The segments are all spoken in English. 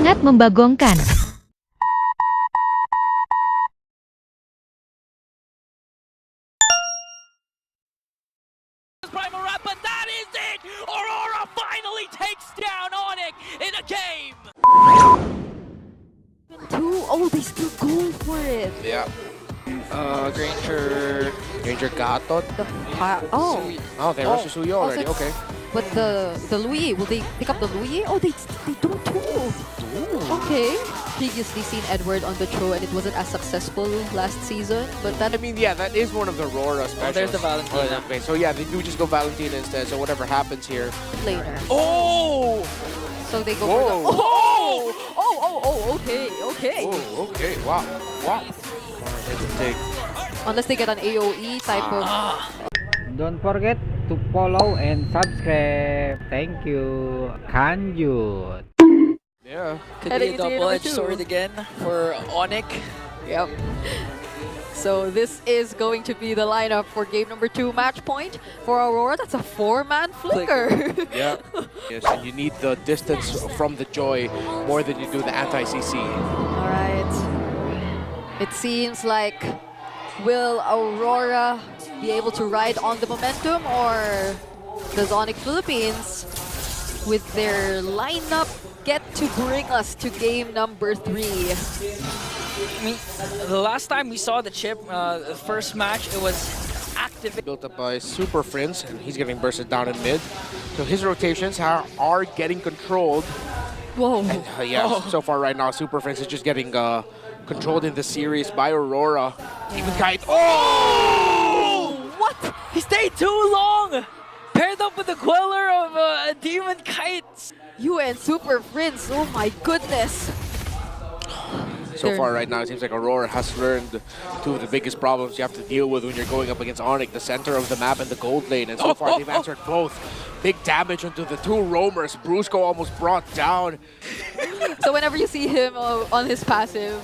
Sangat membagongkan. But that is it! Aurora finally takes down Onyx in a game! Oh, they still go for it. Yeah. Granger Gatot. Oh, they rushed to Suyo already. Also, Okay. But the Louis, will they pick up the Louis? Oh, they don't too. Okay. Previously seen Edward on the throw and it wasn't as successful last season, but that I mean, yeah, that is one of the Aurora specials. there's the Valentina. Okay, so yeah, they do just go Valentina instead. So whatever happens here. later. Oh! So they go Whoa. for the okay. Oh, okay. Wow. Wow. Take. Unless they get an AOE type of Don't forget to follow and subscribe. Thank you. Kanjut. Yeah. Could Heading be a into game double-edged number sword two. again for Onyx. Yep. So this is going to be the lineup for game number 2 match point for Aurora. That's a 4-man flicker. Yeah. Yes, and you need the distance from the Joy more than you do the anti-CC. All right. It seems like will Aurora be able to ride on the momentum, or does Onyx Philippines with their lineup get to bring us to game number 3? I mean, the last time we saw the chip, the first match, it was active. Built up by Super Prince, and he's getting bursted down in mid. So his rotations are getting controlled. Whoa. Yeah, so far right now, Super Prince is just getting controlled in the series by Aurora. Even Kite. Oh! What? He stayed too long! Paired up with the Queller of Demon Kite. You and Super Prince, oh my goodness. So far right now, it seems like Aurora has learned two of the biggest problems you have to deal with when you're going up against Onyx, the center of the map and the gold lane. And so far, they've answered both. Big damage onto the two roamers. Brusco almost brought down. So whenever you see him on his passive,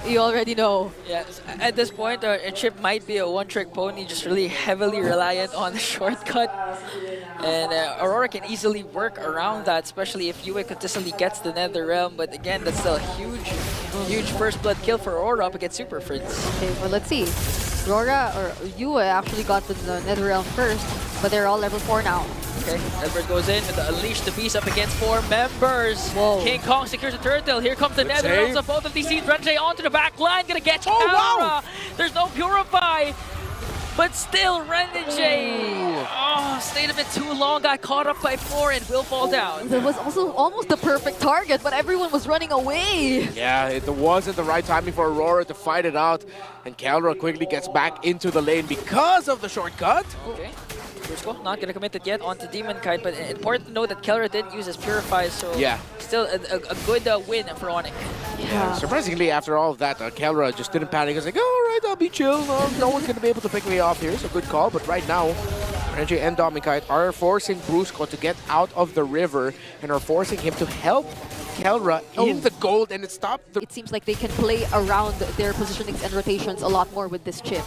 you already know. Yeah, at this point, a chip might be a one-trick pony, just really heavily reliant on the shortcut. And Aurora can easily work around that, especially if Yue consistently gets the Nether Realm. But again, that's still a huge first blood kill for Aurora up against Super Prince. Okay, well let's see. Aurora or Yue actually got the Nether Realm first, but they're all level 4 now. Okay, Edward goes in with the Unleash the Beast up against 4 members. Whoa. King Kong secures the turtle. Here comes the Good Nether save. Realms of both of these teams. Renjay onto the back line, gonna get Oh, Kara. wow. There's no Purify. But still, Renjay stayed a bit too long, got caught up by 4 and will fall down. That was also almost the perfect target, but everyone was running away. Yeah, it wasn't the right timing for Aurora to fight it out. And Calra quickly gets back into the lane because of the shortcut. Okay. Brusco not gonna commit it yet onto Demon Kite, but important to note that Kelra did use his Purify, so Yeah. still a good win for Onyx. Yeah. Surprisingly, after all of that, Calra just didn't panic. He was like, all right, I'll be chill. No one's going to be able to pick me off here. So good call. But right now, Renjay and Domikite are forcing Brusco to get out of the river and are forcing him to help Calra in the gold, and it stopped the... It seems like they can play around their positionings and rotations a lot more with this chip.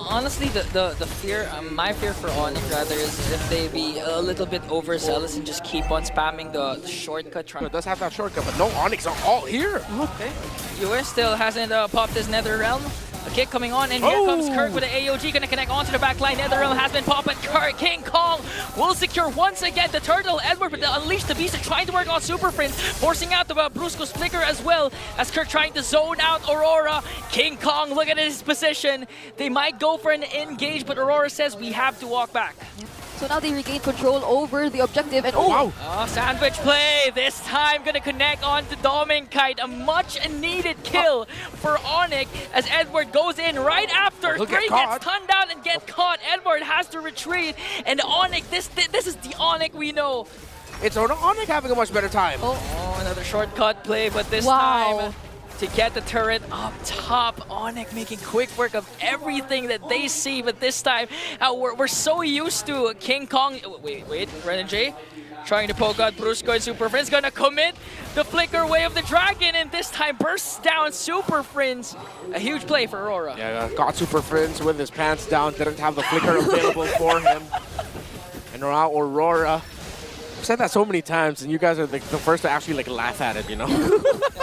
Honestly, the fear, my fear for Onyx rather is if they be a little bit overzealous and just keep on spamming the shortcut. It does have that shortcut, but no Onyx are all here. Okay. US still hasn't popped his Nether Realm. A kick coming on, and here comes Kirk with the AOG, gonna connect onto the back line. Nether Realm has been popped, but King Kong will secure once again the turtle. Edward with the Unleash the Beast trying to work on Super Prince, forcing out the Brusco's flicker as well as Kirk trying to zone out Aurora. King Kong, look at his position. They might go for an engage, but Aurora says we have to walk back. So now they regain control over the objective, and Wow. Sandwich play, this time gonna connect on to Domikite. A much needed kill for Onyx as Edward goes in right after. He'll get Three caught. gets tunned down and get caught. Edward has to retreat, and Onyx, this is the Onyx we know. It's Onyx having a much better time. Oh, another shortcut play, but this Wow. time to get the turret up top. Onyx making quick work of everything that they see, but this time we're so used to King Kong. Wait, Renjay trying to poke out Brusco, and Super Prince gonna commit the flicker way of the dragon, and this time bursts down Super Prince. A huge play for Aurora. Yeah, got Super Prince with his pants down, didn't have the flicker available for him. And now Aurora I've said that so many times, and you guys are the first to actually like laugh at it, you know?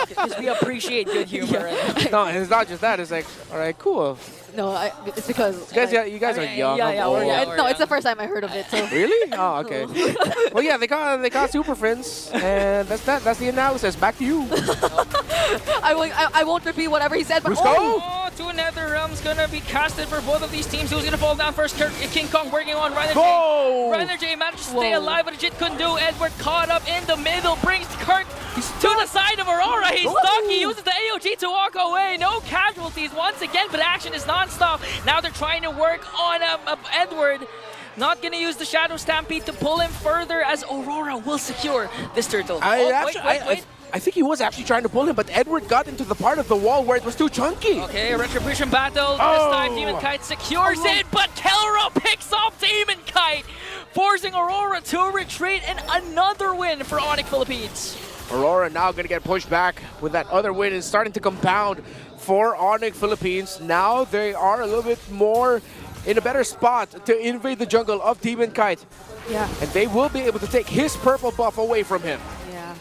Because we appreciate good humor. No, and it's not just that. It's like, all right, cool. No, it's because You guys are young. yeah, I'm we're old. young. no, it's the first time I heard of it. So Really? Oh, okay. Well, yeah, they got Super Friends, and that's that. That's the analysis. Back to you. I won't repeat whatever he said. But Let's go. Oh, two Nether Realms gonna be casted for both of these teams. Who's gonna fall down first? King Kong working on Ryder J. Go! Ryder J managed to stay Whoa. alive, but Jit couldn't do. Edward caught up in the middle, brings Kirk to the side of Aurora. He's stuck. He uses the AOG to walk away. No casualties once again, but action is non-stop. Now they're trying to work on Edward. Not gonna use the Shadow Stampede to pull him further, as Aurora will secure this turtle. I think he was actually trying to pull him, but Edward got into the part of the wall where it was too chunky. Okay, a Retribution battle. This time Demon Kite secures it, but Kelra picks off Demon Kite, forcing Aurora to retreat, and another win for Onyx Philippines. Aurora now going to get pushed back with that other win and starting to compound for Onyx Philippines. Now they are a little bit more in a better spot to invade the jungle of Demon Kite. yeah, And they will be able to take his purple buff away from him. yeah.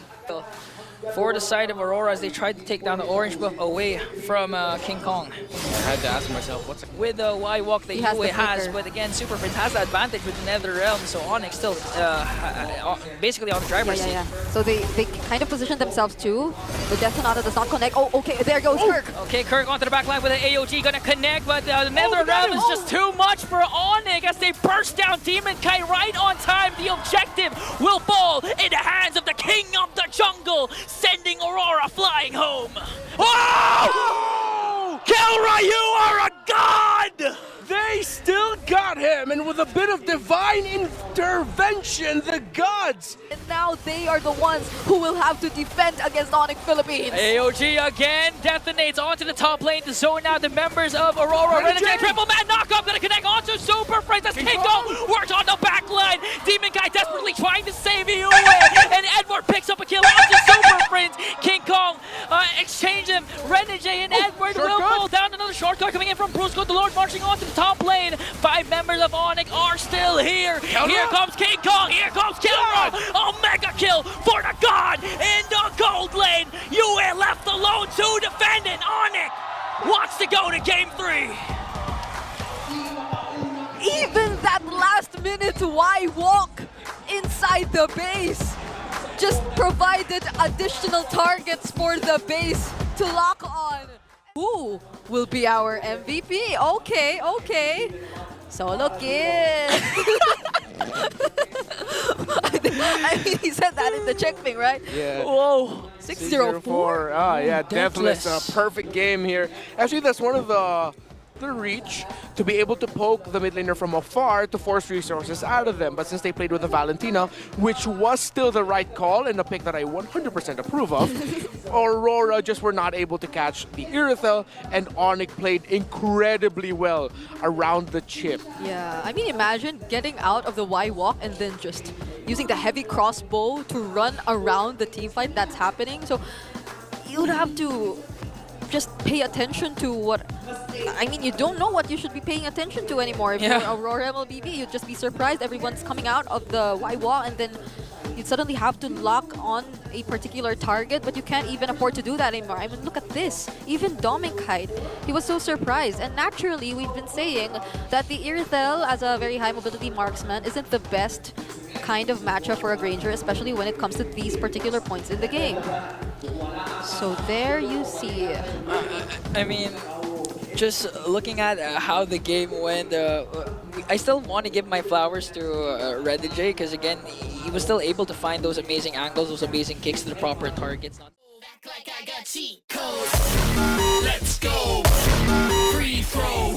For the side of Aurora as they tried to take down the orange buff away from King Kong. I had to ask myself, what's With the Y walk that He has Yue the has, flicker. but again, Super Friends has the advantage with the Nether Realm, so Onyx still basically on the driver's seat. Yeah. So they kind of position themselves too. The Death Sonata does not connect. Oh, okay, there goes Kirk. Okay, Kirk onto the back line with an AOG, gonna connect, but the Nether got Realm him. is just too much for Onyx as they burst down Demon Kite right on time. The objective will fall in the hands of the King of the Jungle, sending Aurora flying home. Oh! Kelra, you are a god! They still got him, and with a bit of divine intervention, the gods. And now they are the ones who will have to defend against Onyx Philippines. AOG again detonates onto the top lane to zone out the members of Aurora. Renegade! Renegade triple man knockup gonna connect onto Super Friends as King Kong works on the back line. Demon Guy desperately trying to save Yue, and Edward picks up a kill onto Super Friends. King Kong exchange him. Renegade and Edward will shortcut. pull down another shortcut coming in from Brusco the Lord marching onto the top lane. 5 members of Onyx are still here. Here comes King Kong. Here comes Kelra. A mega kill for the god in the gold lane. Yue left alone to defend it. Onyx wants to go to game 3. Even that last minute Y walk inside the base just provided additional targets for the base to lock on. Who will be our MVP? Okay. Solo Kid. I mean, he said that in the check thing, right? Yeah. Whoa. 604. Ah, yeah, Deathless. Deathless. A perfect game here. Actually, that's one of the reach to be able to poke the mid laner from afar to force resources out of them. But since they played with the Valentina, which was still the right call and a pick that I 100% approve of, Aurora just were not able to catch the Irithel, and Onyx played incredibly well around the chip. Yeah, I mean, imagine getting out of the Y walk and then just using the heavy crossbow to run around the team fight that's happening. So you would have to just pay attention to what... I mean, you don't know what you should be paying attention to anymore. If Yeah. you're Aurora MLBB, you'd just be surprised. Everyone's coming out of the Y wall, and then you'd suddenly have to lock on a particular target, but you can't even afford to do that anymore. I mean, look at this. Even Dominkite, he was so surprised. And naturally, we've been saying that the Irithel, as a very high mobility marksman, isn't the best kind of matchup for a Granger, especially when it comes to these particular points in the game. So there you see. I mean, just looking at how the game went, I still want to give my flowers to Renegade because again, he was still able to find those amazing angles, those amazing kicks to the proper targets. Like I got cheat codes. Let's go. Free throw.